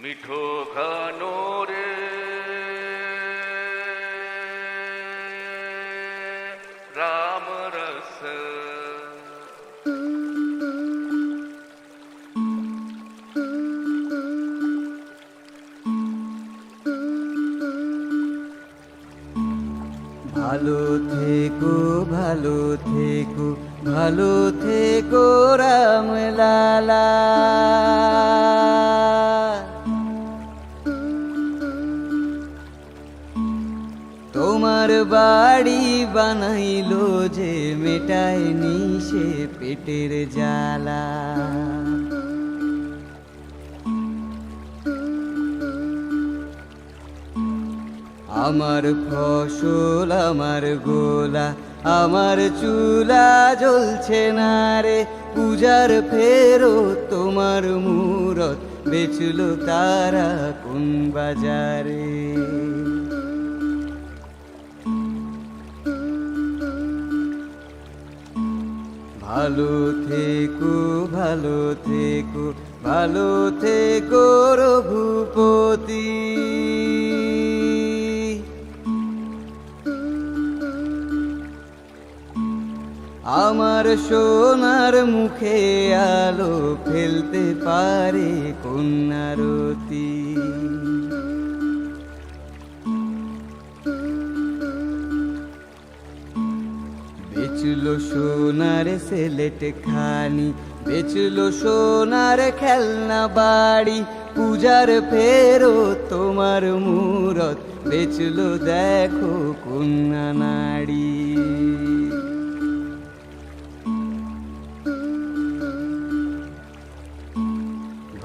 মিঠো খানো রে রাম রস। ভালো থেকো ভালো থেকো ভালো থেকো রাম লালা। তোমার বাড়ি বানাইলো যে মেটায়নি সে পেটের জ্বালা। আমার ফসল আমার গোলা আমার চুলা জ্বলছে না রে, পূজার ফেরত তোমার মূরত বেচলো তারা কোন বাজারে। ভালো থেকো ভালো থেকো ভালো থেকো রঘুপতি। আমার সোনার মুখে আলো ফেলতে পারে কন্যারতি। বেচলো সোনার সেলেট খানি বেচলো সোনার খেলনা বাড়ি, পূজার ফেরত তোমার মূরত বেচলো দেখো কন্যা নারী।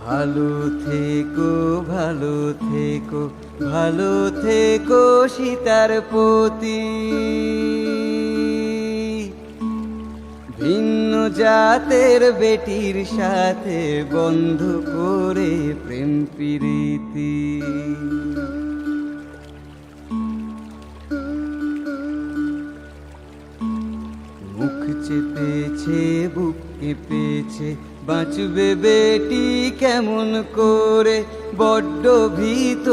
ভালো থেকো ভালো থেকো ভালো থেকো সীতার পতি। ভিন্ন জাতের বেটির সাথে বন্ধ করে প্রেম প্রীতি। মুখ চেপেছে বুক কেঁপেছে বাঁচবে বেটি কেমন করে, বড্ড ভীত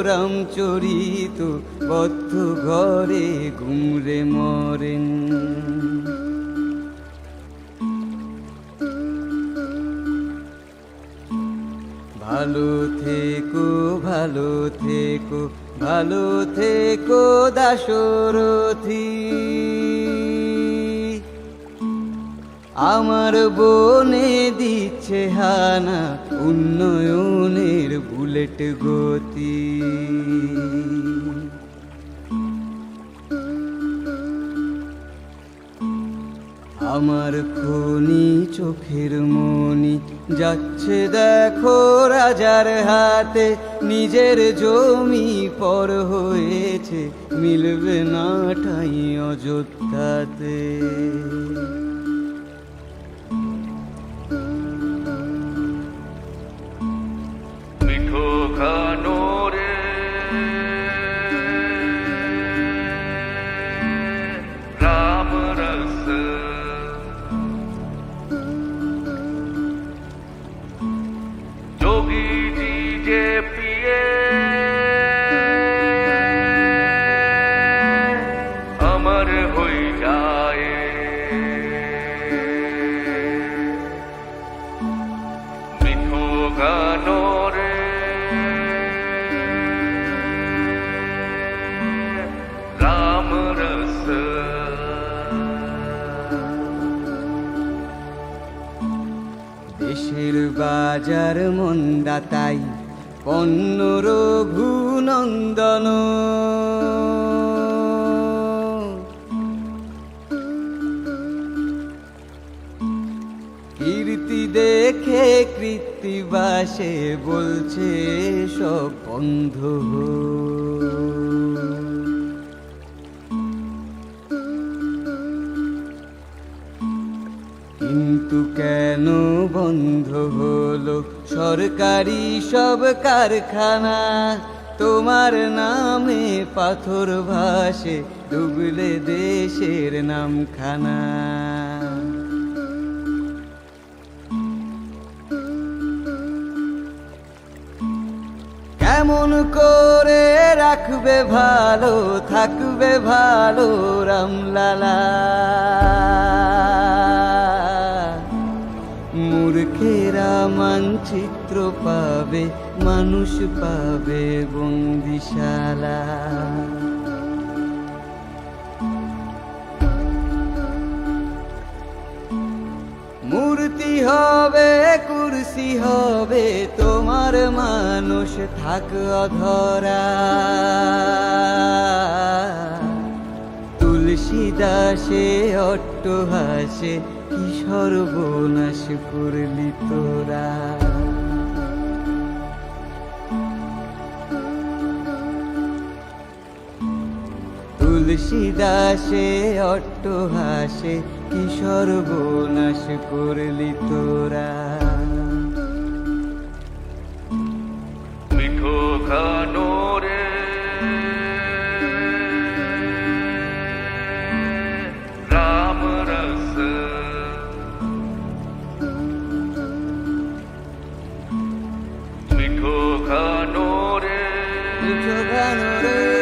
রামচরিত বদ্ধ ঘরে ঘুমরে মরেন। ভালো থেকো ভালো থেকো ভালো থেকো দাশরথী। আমার বনে দিচ্ছে হানা উন্নয়নের বুলেট গতি। আমার খনি চোখের মনি যাচ্ছে দেখো রাজার হাতে, নিজের জমি পর হয়েছে মিলবে না ঠাঁই অযোধ্যাতে। মিঠো খানো রে রাম রস। যোগী জি যে পিয়ে अमर हो जाए, मिठो गानो रे राम रस। দেশের বাজার মন্দা তাই পণ্য রঘুনন্দন। কীর্তি দেখে কৃত্তিবাসে বলছে সব বন্ধ। কিন্তু কেন বন্ধ হলো সরকারি সব কারখানা, তোমার নামে পাথর ভাসে ডুবলে দেশের নামখানা। কেমন করে রাখবে ভালো থাকবে ভালো রামলালা। মূর্খেরা মানচিত্র পাবে মানুষ পাবে বন্দিশালা। মূর্তি হবে কুরসি হবে তোমার মানুষ থাক অধরা। তুলসী দাসে অট্টহাসে কি সর্বনাশ করলি তোরা। তুলসী দাসে অট্টহাসে কি সর্বনাশ করলি তোরা। মিঠো গানো রে রাম রস, মিঠো গানো রে মিঠো গান রে